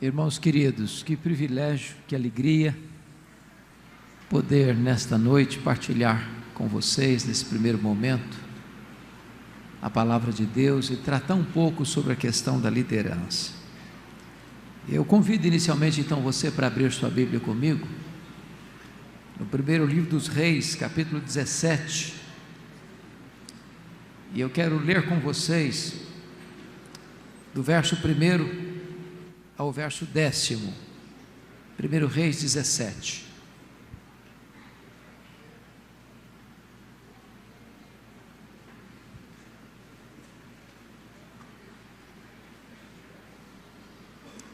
Irmãos queridos, que privilégio, que alegria poder nesta noite partilhar com vocês, nesse primeiro momento, a palavra de Deus e tratar um pouco sobre a questão da liderança. Eu convido inicialmente então você para abrir sua Bíblia comigo, no primeiro livro dos Reis, capítulo 17, e eu quero ler com vocês, do verso 1 ao verso 10º, 1 Reis 17.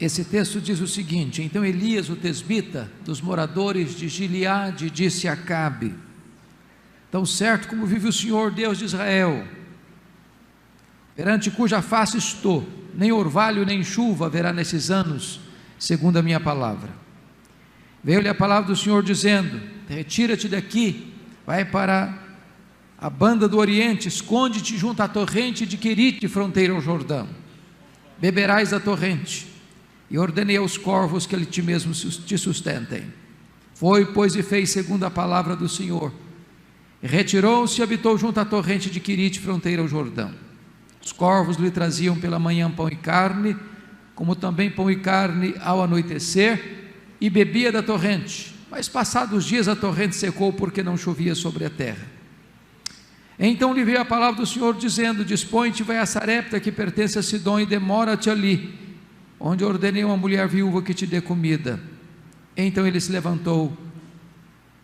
Esse texto diz o seguinte: então Elias, o tesbita, dos moradores de Gileade, disse a Acabe: tão certo como vive o Senhor Deus de Israel, perante cuja face estou, nem orvalho nem chuva haverá nesses anos, segundo a minha palavra. Veio-lhe a palavra do Senhor dizendo: retira-te daqui, vai para a banda do Oriente, esconde-te junto à torrente de Querite, fronteira ao Jordão. Beberás da torrente, e ordenei aos corvos que ele ti mesmo te sustentem. Foi, pois, e fez segundo a palavra do Senhor. E retirou-se e habitou junto à torrente de Querite, fronteira ao Jordão. Os corvos lhe traziam pela manhã pão e carne, como também pão e carne ao anoitecer, e bebia da torrente. Mas passados os dias a torrente secou, porque não chovia sobre a terra. Então lhe veio a palavra do Senhor dizendo: dispõe-te, vai a Sarepta, que pertence a Sidom, e demora-te ali, onde ordenei uma mulher viúva que te dê comida. Então ele se levantou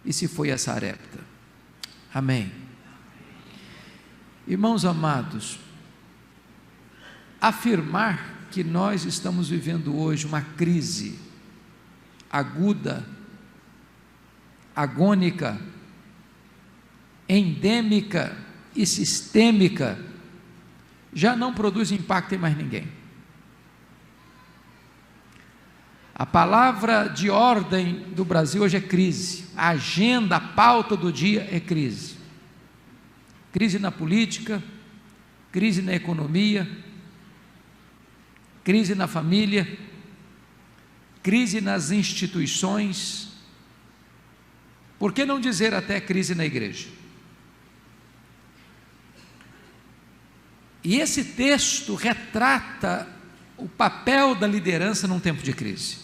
e se foi a Sarepta. Amém. Irmãos amados, afirmar que nós estamos vivendo hoje uma crise aguda, agônica, endêmica e sistêmica, já não produz impacto em mais ninguém. A palavra de ordem do Brasil hoje é crise. A agenda, a pauta do dia é crise. Crise na política, crise na economia, crise na família, crise nas instituições, por que não dizer até crise na igreja? E esse texto retrata o papel da liderança num tempo de crise.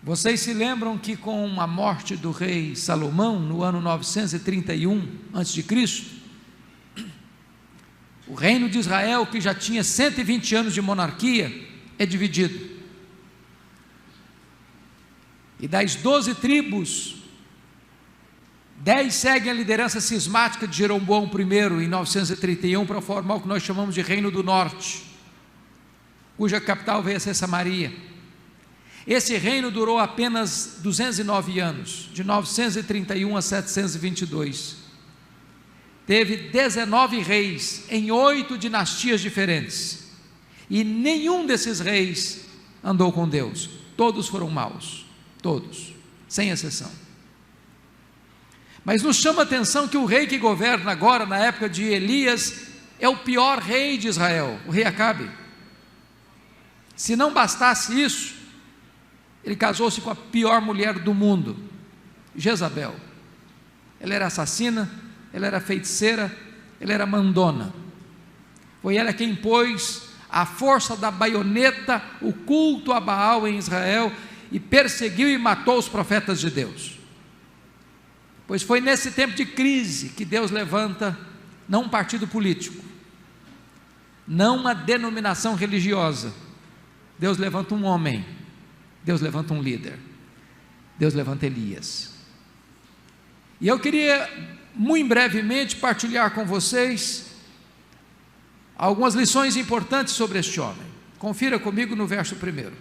Vocês se lembram que com a morte do rei Salomão, no ano 931 a.C., o reino de Israel, que já tinha 120 anos de monarquia, é dividido. E das 12 tribos, 10 seguem a liderança cismática de Jeroboão I, em 931, para formar o que nós chamamos de Reino do Norte, cuja capital veio a ser Samaria. Esse reino durou apenas 209 anos, de 931 a 722. Teve 19 reis em 8 dinastias diferentes, e nenhum desses reis andou com Deus. Todos foram maus, todos, sem exceção. Mas nos chama a atenção que o rei que governa agora, na época de Elias, é o pior rei de Israel, o rei Acabe. Se não bastasse isso, ele casou-se com a pior mulher do mundo, Jezabel. Ela era assassina, ela era feiticeira, ela era mandona. Foi ela quem pôs à força da baioneta o culto a Baal em Israel e perseguiu e matou os profetas de Deus. Pois foi nesse tempo de crise que Deus levanta não um partido político, não uma denominação religiosa. Deus levanta um homem, Deus levanta um líder, Deus levanta Elias. E eu queria muito brevemente partilhar com vocês algumas lições importantes sobre este homem. Confira comigo no verso 1.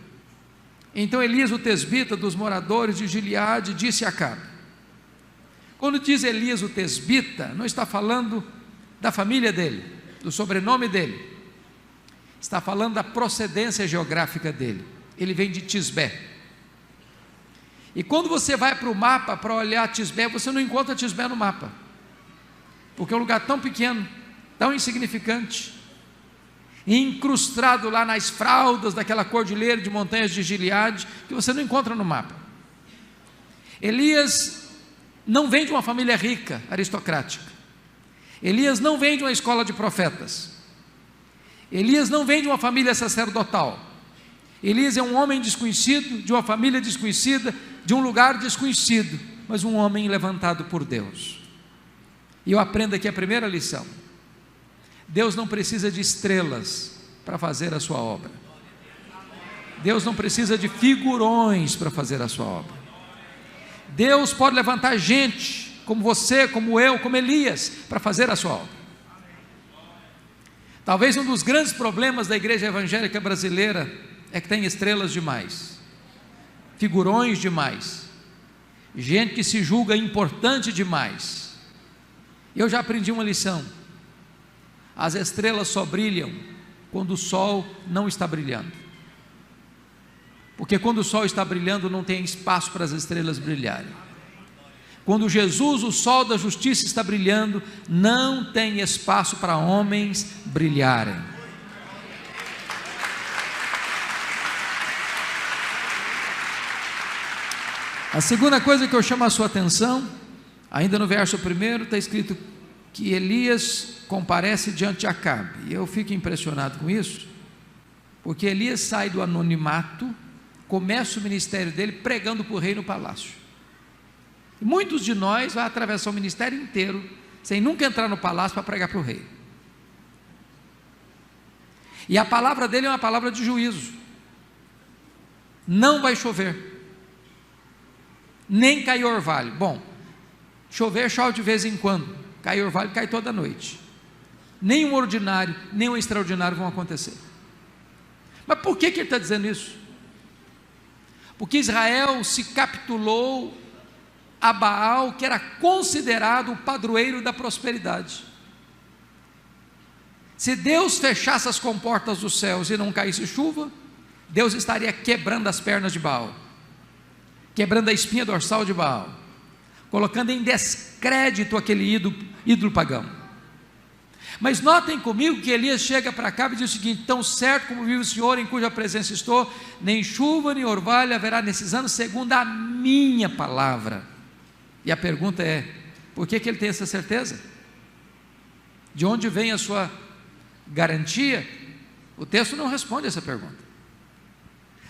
Então Elias, o tesbita, dos moradores de Gileade, disse a Acabe. Quando diz Elias, o tesbita, não está falando da família dele, do sobrenome dele, está falando da procedência geográfica dele. Ele vem de Tisbé. E quando você vai para o mapa para olhar Tisbé, você não encontra Tisbé no mapa, porque é um lugar tão pequeno, tão insignificante. incrustado lá nas fraldas daquela cordilheira de montanhas de Gileade, que você não encontra no mapa. Elias não vem de uma família rica, aristocrática. Elias não vem de uma escola de profetas. Elias não vem de uma família sacerdotal. Elias é um homem desconhecido, de uma família desconhecida, de um lugar desconhecido, mas um homem levantado por Deus. E eu aprendo aqui a primeira lição: Deus não precisa de estrelas para fazer a sua obra. Deus não precisa de figurões para fazer a sua obra. Deus pode levantar gente como você, como eu, como Elias, para fazer a sua obra. Talvez um dos grandes problemas da igreja evangélica brasileira é que tem estrelas demais, figurões demais, gente que se julga importante demais. Eu já aprendi uma lição: as estrelas só brilham quando o sol não está brilhando, porque quando o sol está brilhando não tem espaço para as estrelas brilharem. Quando Jesus, o sol da justiça, está brilhando, não tem espaço para homens brilharem. A segunda coisa que eu chamo a sua atenção, ainda no verso 1, está escrito que Elias comparece diante de Acabe. E eu fico impressionado com isso, porque Elias sai do anonimato, começa o ministério dele pregando para o rei no palácio. E muitos de nós vão atravessar o ministério inteiro sem nunca entrar no palácio para pregar para o rei. E a palavra dele é uma palavra de juízo. Não vai chover, nem cair orvalho. Bom, chover chove de vez em quando, cair orvalho cai toda noite. Nem um ordinário, nem um extraordinário vão acontecer. Mas por que ele está dizendo isso? Porque Israel se capitulou a Baal, que era considerado o padroeiro da prosperidade. Se Deus fechasse as comportas dos céus e não caísse chuva, Deus estaria quebrando as pernas de Baal, quebrando a espinha dorsal de Baal, colocando em descrédito aquele ídolo pagão. Mas notem comigo que Elias chega para cá e diz o seguinte: tão certo como vive o Senhor, em cuja presença estou, nem chuva nem orvalho haverá nesses anos, segundo a minha palavra. E a pergunta é: por que ele tem essa certeza? De onde vem a sua garantia? O texto não responde essa pergunta.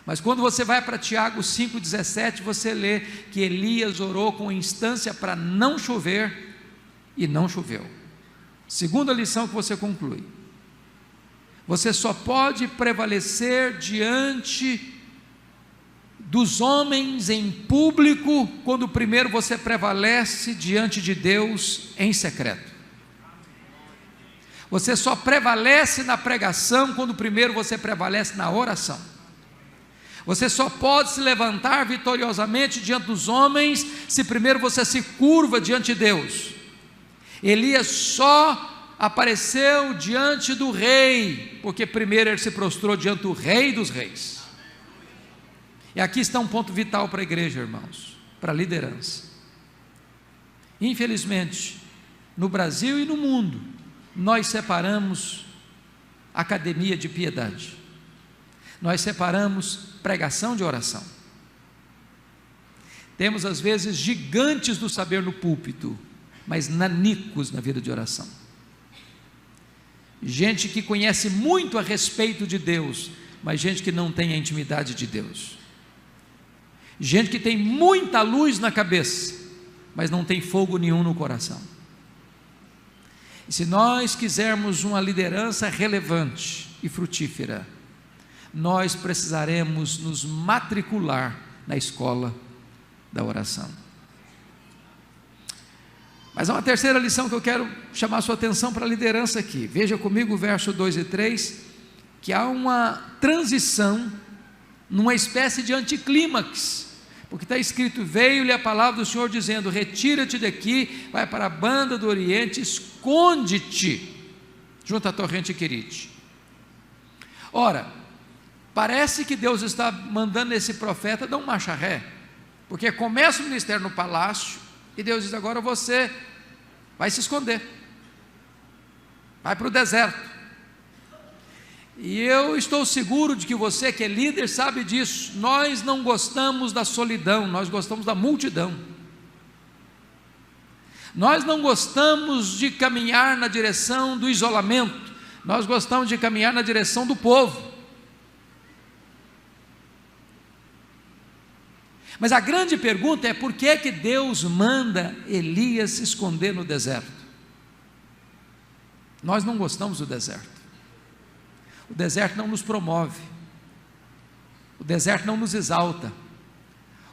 Mas quando você vai para Tiago 5,17, você lê que Elias orou com instância para não chover, e não choveu. Segunda lição que você conclui: você só pode prevalecer diante dos homens em público quando primeiro você prevalece diante de Deus em secreto. Você só prevalece na pregação quando primeiro você prevalece na oração. Você só pode se levantar vitoriosamente diante dos homens se primeiro você se curva diante de Deus. Elias só apareceu diante do rei porque primeiro ele se prostrou diante do rei dos reis. E aqui está um ponto vital para a igreja, irmãos, para a liderança. Infelizmente, no Brasil e no mundo, nós separamos academia de piedade, nós separamos pregação de oração. Temos às vezes gigantes do saber no púlpito, mas nanicos na vida de oração. Gente que conhece muito a respeito de Deus, mas gente que não tem a intimidade de Deus. Gente que tem muita luz na cabeça, mas não tem fogo nenhum no coração. E se nós quisermos uma liderança relevante e frutífera, nós precisaremos nos matricular na escola da oração. Mas há uma terceira lição que eu quero chamar a sua atenção para a liderança aqui. Veja comigo o verso 2 e 3, que há uma transição, numa espécie de anticlímax, porque está escrito: veio-lhe a palavra do Senhor dizendo, retira-te daqui, vai para a banda do Oriente, esconde-te junto à torrente Querite. Ora, parece que Deus está mandando esse profeta dar um marcha ré, porque começa o ministério no palácio, e Deus diz: agora você vai se esconder, vai para o deserto. E eu estou seguro de que você que é líder sabe disso. Nós não gostamos da solidão, nós gostamos da multidão. Nós não gostamos de caminhar na direção do isolamento, nós gostamos de caminhar na direção do povo. Mas a grande pergunta é: por que é que Deus manda Elias se esconder no deserto? Nós não gostamos do deserto. O deserto não nos promove, o deserto não nos exalta,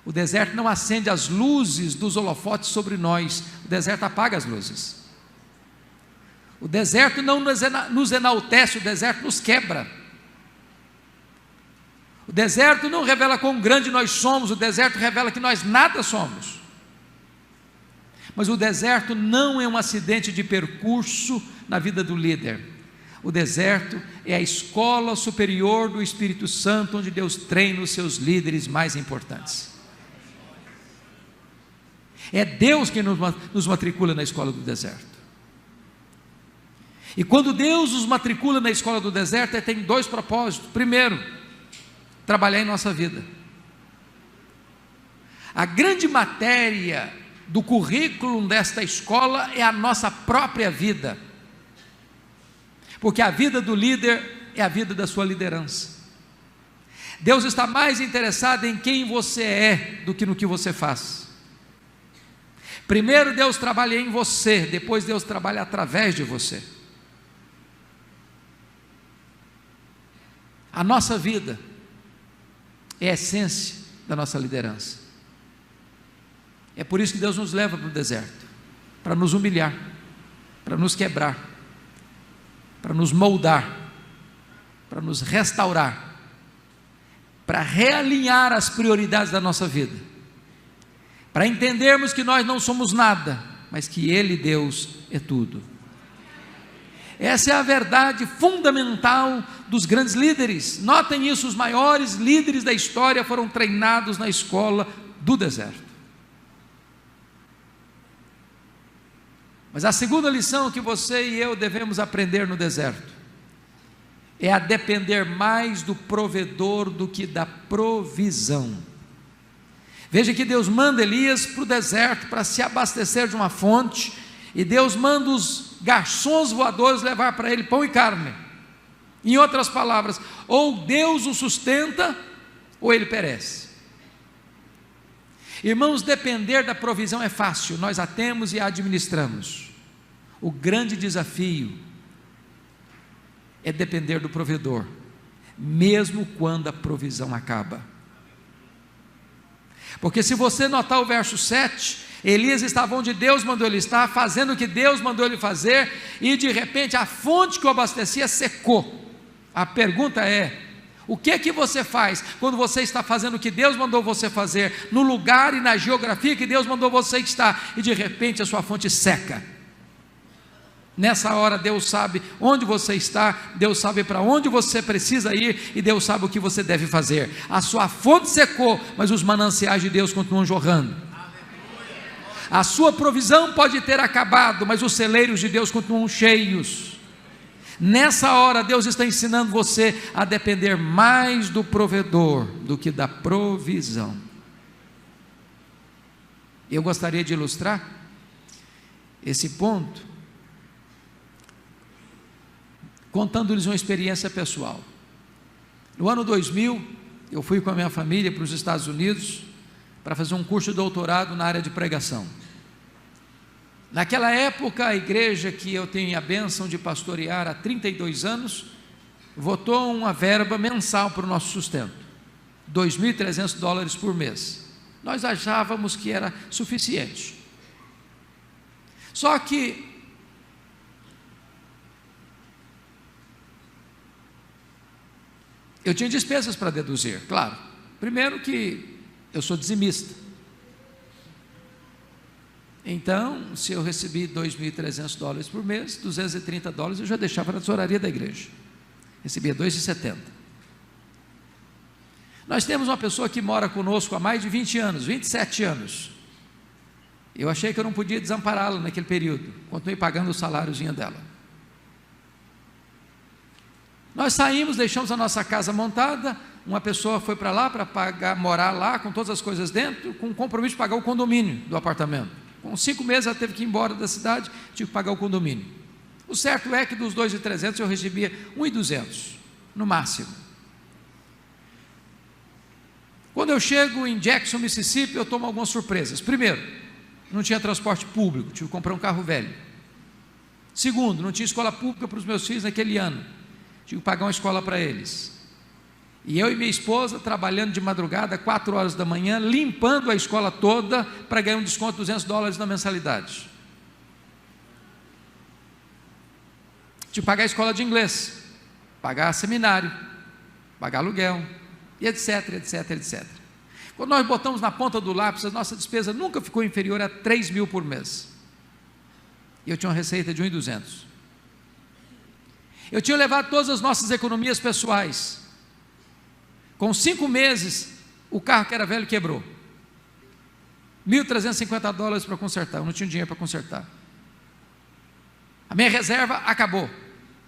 o deserto não acende as luzes dos holofotes sobre nós, o deserto apaga as luzes. O deserto não nos enaltece, o deserto nos quebra. O deserto não revela quão grande nós somos, o deserto revela que nós nada somos. Mas o deserto não é um acidente de percurso na vida do líder. O deserto é a escola superior do Espírito Santo, onde Deus treina os seus líderes mais importantes. É Deus quem nos matricula na escola do deserto. E quando Deus nos matricula na escola do deserto, tem dois propósitos. Primeiro, trabalhar em nossa vida. A grande matéria do currículo desta escola é a nossa própria vida, porque a vida do líder é a vida da sua liderança. Deus está mais interessado em quem você é do que no que você faz. Primeiro Deus trabalha em você, depois Deus trabalha através de você. A nossa vida é a essência da nossa liderança. É por isso que Deus nos leva para o deserto, para nos humilhar, para nos quebrar, para nos moldar, para nos restaurar, para realinhar as prioridades da nossa vida, para entendermos que nós não somos nada, mas que Ele, Deus, é tudo. Essa é a verdade fundamental dos grandes líderes. Notem isso, os maiores líderes da história foram treinados na escola do deserto. Mas a segunda lição que você e eu devemos aprender no deserto é a depender mais do provedor do que da provisão. Veja que Deus manda Elias para o deserto para se abastecer de uma fonte, e Deus manda os garçons voadores levar para ele pão e carne. Em outras palavras, ou Deus o sustenta, ou ele perece. Irmãos, depender da provisão é fácil, nós a temos e a administramos. O grande desafio é depender do provedor, mesmo quando a provisão acaba. Porque se você notar o verso 7, Elias estava onde Deus mandou ele estar, fazendo o que Deus mandou ele fazer, e de repente a fonte que o abastecia secou. A pergunta é: o que é que você faz quando você está fazendo o que Deus mandou você fazer, no lugar e na geografia que Deus mandou você estar, e de repente a sua fonte seca? Nessa hora Deus sabe onde você está, Deus sabe para onde você precisa ir, e Deus sabe o que você deve fazer. A sua fonte secou, mas os mananciais de Deus continuam jorrando. A sua provisão pode ter acabado, mas os celeiros de Deus continuam cheios. Nessa hora Deus está ensinando você a depender mais do provedor do que da provisão. Eu gostaria de ilustrar esse ponto contando-lhes uma experiência pessoal. No ano 2000, eu fui com a minha família para os Estados Unidos para fazer um curso de doutorado na área de pregação. Naquela época, a igreja que eu tenho a bênção de pastorear há 32 anos, votou uma verba mensal para o nosso sustento, $2.300 por mês. Nós achávamos que era suficiente. Só que eu tinha despesas para deduzir, claro. Primeiro que eu sou dizimista. Então, se eu recebi $2.300 por mês, $230 eu já deixava na tesouraria da igreja. Recebia $2,70. Nós temos uma pessoa que mora conosco há mais de 20 anos, 27 anos. Eu achei que eu não podia desampará-la naquele período. Continuei pagando o saláriozinho dela. Nós saímos, deixamos a nossa casa montada, uma pessoa foi para lá para morar lá, com todas as coisas dentro, com o compromisso de pagar o condomínio do apartamento. Com 5 meses ela teve que ir embora da cidade, tive que pagar o condomínio. O certo é que dos 2.300 eu recebia 1.200, no máximo. Quando eu chego em Jackson, Mississippi, eu tomo algumas surpresas. Primeiro, não tinha transporte público, tive que comprar um carro velho. Segundo, não tinha escola pública para os meus filhos naquele ano, tive que pagar uma escola para eles. E eu e minha esposa trabalhando de madrugada, 4 horas da manhã, limpando a escola toda para ganhar um desconto de $200 na mensalidade. Tive que pagar a escola de inglês, pagar seminário, pagar aluguel, e etc, etc, etc. Quando nós botamos na ponta do lápis, a nossa despesa nunca ficou inferior a 3 mil por mês. E eu tinha uma receita de 1.200. Eu tinha levado todas as nossas economias pessoais. Com 5 meses, o carro que era velho quebrou. $1.350 para consertar, eu não tinha dinheiro para consertar. A minha reserva acabou.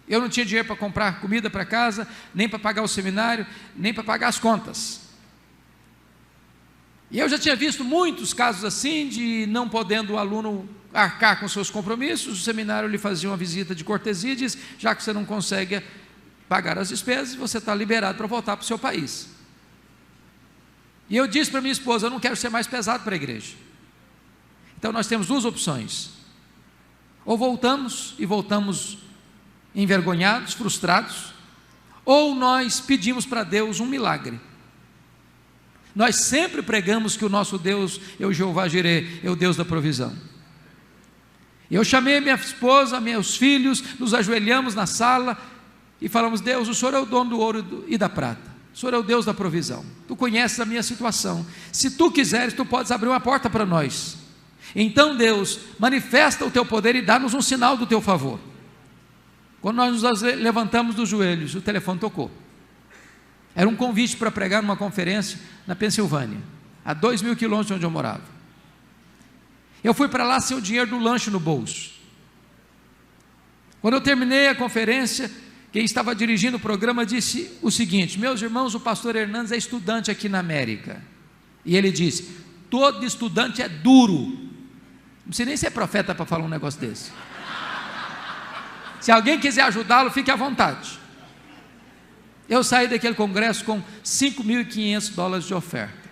Eu não tinha dinheiro para comprar comida para casa, nem para pagar o seminário, nem para pagar as contas. E eu já tinha visto muitos casos assim, de não podendo o aluno arcar com seus compromissos, o seminário lhe fazia uma visita de cortesia e diz: já que você não consegue pagar as despesas, você está liberado para voltar para o seu país. E eu disse para minha esposa: eu não quero ser mais pesado para a igreja. Então nós temos 2 opções: ou voltamos, e voltamos envergonhados, frustrados, ou nós pedimos para Deus um milagre. Nós sempre pregamos que o nosso Deus é o Jeová Jireh, é o Deus da provisão. Eu chamei minha esposa, meus filhos, nos ajoelhamos na sala e falamos: Deus, o Senhor é o dono do ouro e da prata, o Senhor é o Deus da provisão, Tu conheces a minha situação, se Tu quiseres, Tu podes abrir uma porta para nós. Então Deus, manifesta o Teu poder e dá-nos um sinal do Teu favor. Quando nós nos levantamos dos joelhos, o telefone tocou. Era um convite para pregar numa conferência na Pensilvânia, a 2.000 quilômetros de onde eu morava. Eu fui para lá sem o dinheiro do lanche no bolso. Quando eu terminei a conferência, quem estava dirigindo o programa disse o seguinte: meus irmãos, o pastor Hernandes é estudante aqui na América. E ele disse: todo estudante é duro. Não sei nem se é profeta para falar um negócio desse. Se alguém quiser ajudá-lo, fique à vontade. Eu saí daquele congresso com $5.500 de oferta.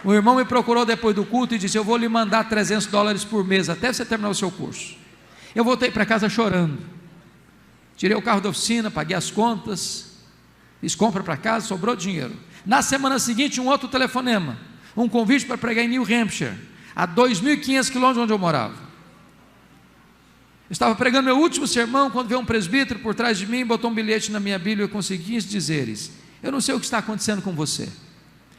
O irmão me procurou depois do culto e disse: eu vou lhe mandar $300 por mês, até você terminar o seu curso. Eu voltei para casa chorando. Tirei o carro da oficina, paguei as contas, fiz compra para casa, sobrou dinheiro. Na semana seguinte, um outro telefonema, um convite para pregar em New Hampshire, a 2.500 quilômetros de onde eu morava. Eu estava pregando meu último sermão, quando veio um presbítero por trás de mim, botou um bilhete na minha Bíblia com os seguintes dizeres: eu não sei o que está acontecendo com você,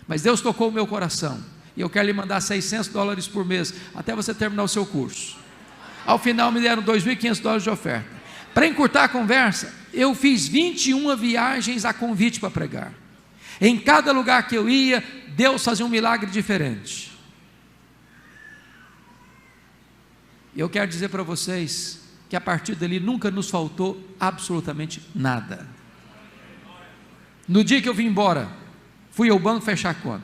mas Deus tocou o meu coração, e eu quero lhe mandar $600 por mês, até você terminar o seu curso. Ao final me deram $2.500 de oferta. Para encurtar a conversa, eu fiz 21 viagens a convite para pregar. Em cada lugar que eu ia, Deus fazia um milagre diferente. E eu quero dizer para vocês que a partir dali nunca nos faltou absolutamente nada. No dia que eu vim embora, fui ao banco fechar a conta.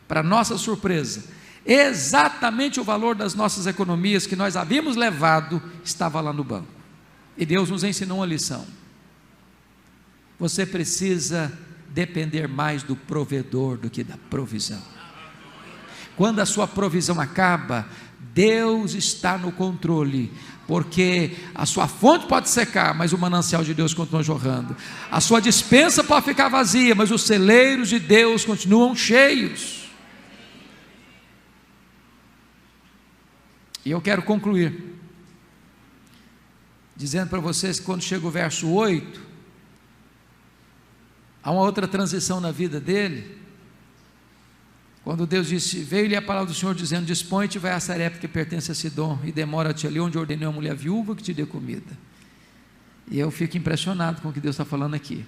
Para nossa surpresa, exatamente o valor das nossas economias que nós havíamos levado estava lá no banco. E Deus nos ensinou uma lição: você precisa depender mais do provedor do que da provisão. Quando a sua provisão acaba, Deus está no controle, porque a sua fonte pode secar, mas o manancial de Deus continua jorrando. A sua despensa pode ficar vazia, mas os celeiros de Deus continuam cheios. E eu quero concluir dizendo para vocês que quando chega o verso 8, há uma outra transição na vida dele. Quando Deus disse: veio-lhe a palavra do Senhor dizendo: dispõe-te, vai a Sarepta que pertence a Sidom, e demora-te ali onde ordenei a mulher viúva que te dê comida. E eu fico impressionado com o que Deus está falando aqui,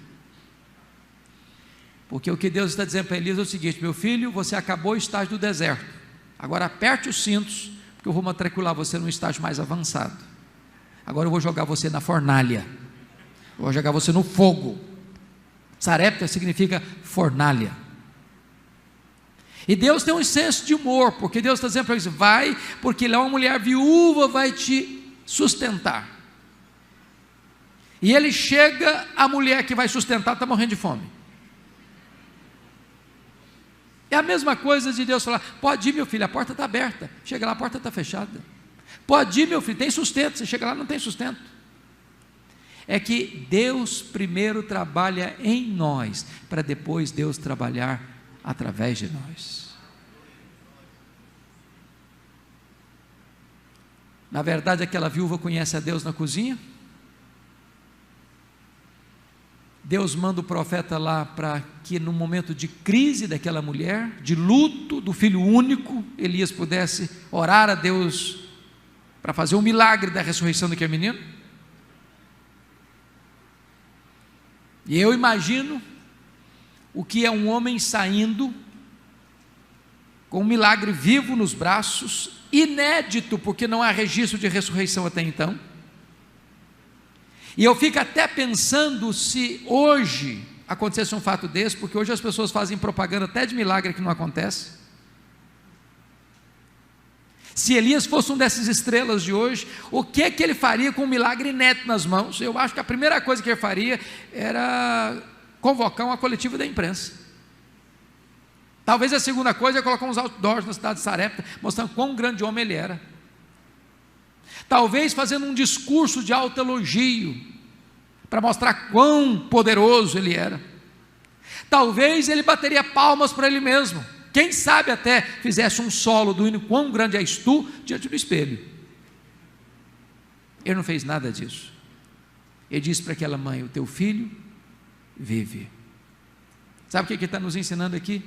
porque o que Deus está dizendo para Elias é o seguinte: meu filho, você acabou o estágio do deserto, agora aperte os cintos, porque eu vou matricular você num estágio mais avançado. Agora eu vou jogar você na fornalha, eu vou jogar você no fogo. Sarepta significa fornalha. E Deus tem um senso de humor, porque Deus está dizendo para eles: vai, porque lá uma mulher viúva vai te sustentar. E ele chega, a mulher que vai sustentar está morrendo de fome. É a mesma coisa de Deus falar: pode ir, meu filho, a porta está aberta. Chega lá, a porta está fechada. Pode ir, meu filho, tem sustento. Você chega lá, não tem sustento. É que Deus primeiro trabalha em nós, para depois Deus trabalhar através de nós. Na verdade, aquela viúva conhece a Deus na cozinha. Deus manda o profeta lá para que no momento de crise daquela mulher, de luto do filho único, Elias pudesse orar a Deus para fazer um milagre da ressurreição daquele menino. E eu imagino o que é um homem saindo com um milagre vivo nos braços, inédito, porque não há registro de ressurreição até então. E eu fico até pensando se hoje acontecesse um fato desse, porque hoje as pessoas fazem propaganda até de milagre que não acontece. Se Elias fosse um dessas estrelas de hoje, o que é que ele faria com um milagre inédito nas mãos? Eu acho que a primeira coisa que ele faria era convocar uma coletiva da imprensa. Talvez a segunda coisa é colocar uns outdoors na cidade de Sarepta, mostrando quão grande homem ele era. Talvez fazendo um discurso de alto elogio, para mostrar quão poderoso ele era. Talvez ele bateria palmas para ele mesmo. Quem sabe até fizesse um solo do hino "Quão grande és tu" diante do espelho. Ele não fez nada disso. Ele disse para aquela mãe: o teu filho vive. Sabe o que ele está nos ensinando aqui?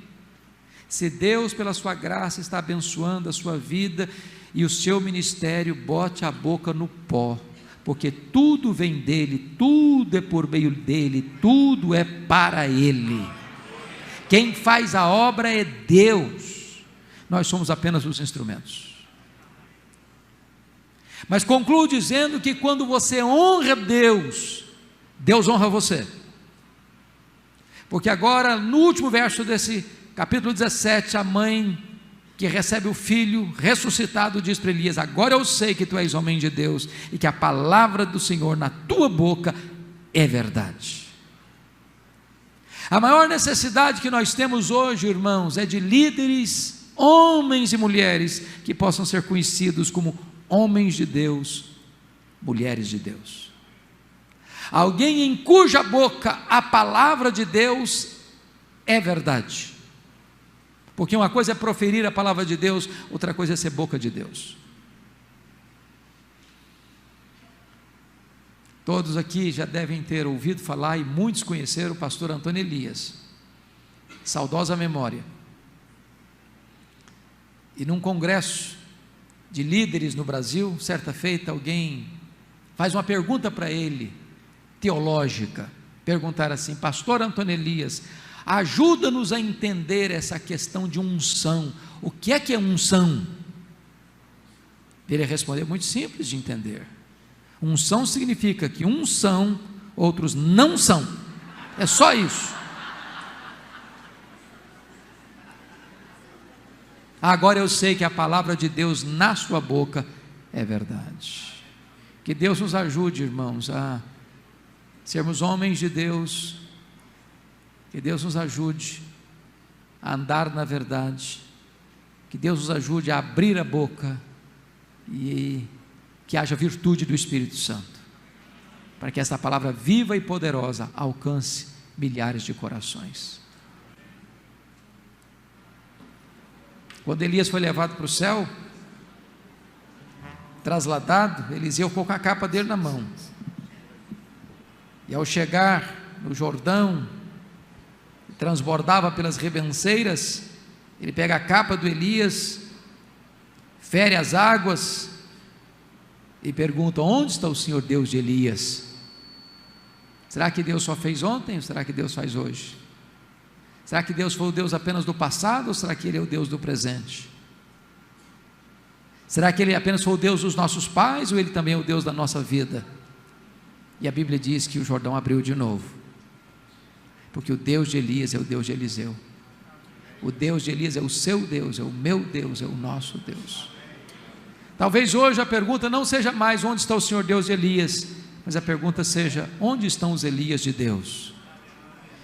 Se Deus, pela sua graça, está abençoando a sua vida e o seu ministério, bote a boca no pó, porque tudo vem dele, tudo é por meio dele, tudo é para ele. Quem faz a obra é Deus, nós somos apenas os instrumentos. Mas concluo dizendo que quando você honra Deus, Deus honra você. Porque agora, no último verso desse capítulo 17, a mãe que recebe o filho ressuscitado diz para Elias: agora eu sei que tu és homem de Deus e que a palavra do Senhor na tua boca é verdade. A maior necessidade que nós temos hoje, irmãos, é de líderes, homens e mulheres, que possam ser conhecidos como homens de Deus, mulheres de Deus. Alguém em cuja boca a palavra de Deus é verdade. Porque uma coisa é proferir a palavra de Deus, outra coisa é ser boca de Deus. Todos aqui já devem ter ouvido falar, e muitos conheceram o pastor Antônio Elias, saudosa memória. E num congresso de líderes no Brasil, certa feita, alguém faz uma pergunta para ele, teológica, perguntar assim: pastor Antônio Elias, ajuda-nos a entender essa questão de unção. O que é unção? Ele respondeu: muito simples de entender. Unção significa que uns são, outros não são. É só isso. Agora eu sei que a palavra de Deus na sua boca é verdade. Que Deus nos ajude, irmãos, a sermos homens de Deus. Que Deus nos ajude a andar na verdade. Que Deus nos ajude a abrir a boca e que haja virtude do Espírito Santo, para que essa palavra viva e poderosa alcance milhares de corações. Quando Elias foi levado para o céu, trasladado, Eliseu ficou com a capa dele na mão, e ao chegar no Jordão, transbordava pelas ribanceiras, ele pega a capa do Elias, fere as águas e pergunta: onde está o Senhor Deus de Elias? Será que Deus só fez ontem ou será que Deus faz hoje? Será que Deus foi o Deus apenas do passado ou será que Ele é o Deus do presente? Será que Ele apenas foi o Deus dos nossos pais ou Ele também é o Deus da nossa vida? E a Bíblia diz que o Jordão abriu de novo, porque o Deus de Elias é o Deus de Eliseu. O Deus de Elias é o seu Deus, é o meu Deus, é o nosso Deus. Talvez hoje a pergunta não seja mais onde está o Senhor Deus de Elias, mas a pergunta seja: onde estão os Elias de Deus?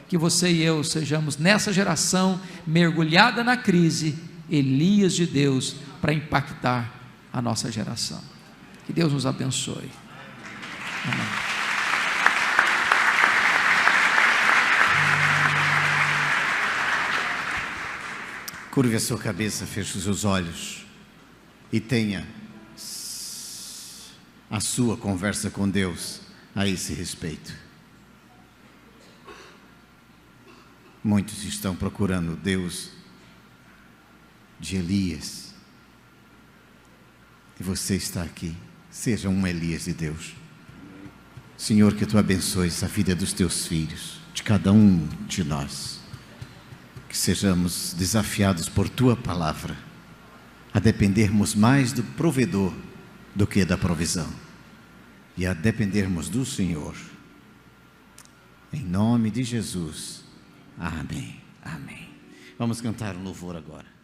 Que você e eu sejamos nessa geração mergulhada na crise, Elias de Deus, para impactar a nossa geração. Que Deus nos abençoe. Amém. Curve a sua cabeça, feche os seus olhos e tenha a sua conversa com Deus a esse respeito. Muitos estão procurando o Deus de Elias, e você está aqui. Seja um Elias de Deus. Senhor, que Tu abençoes a vida dos Teus filhos, de cada um de nós, que sejamos desafiados por Tua palavra a dependermos mais do provedor do que da provisão, e a dependermos do Senhor. Em nome de Jesus. Amém. Amém. Vamos cantar um louvor agora.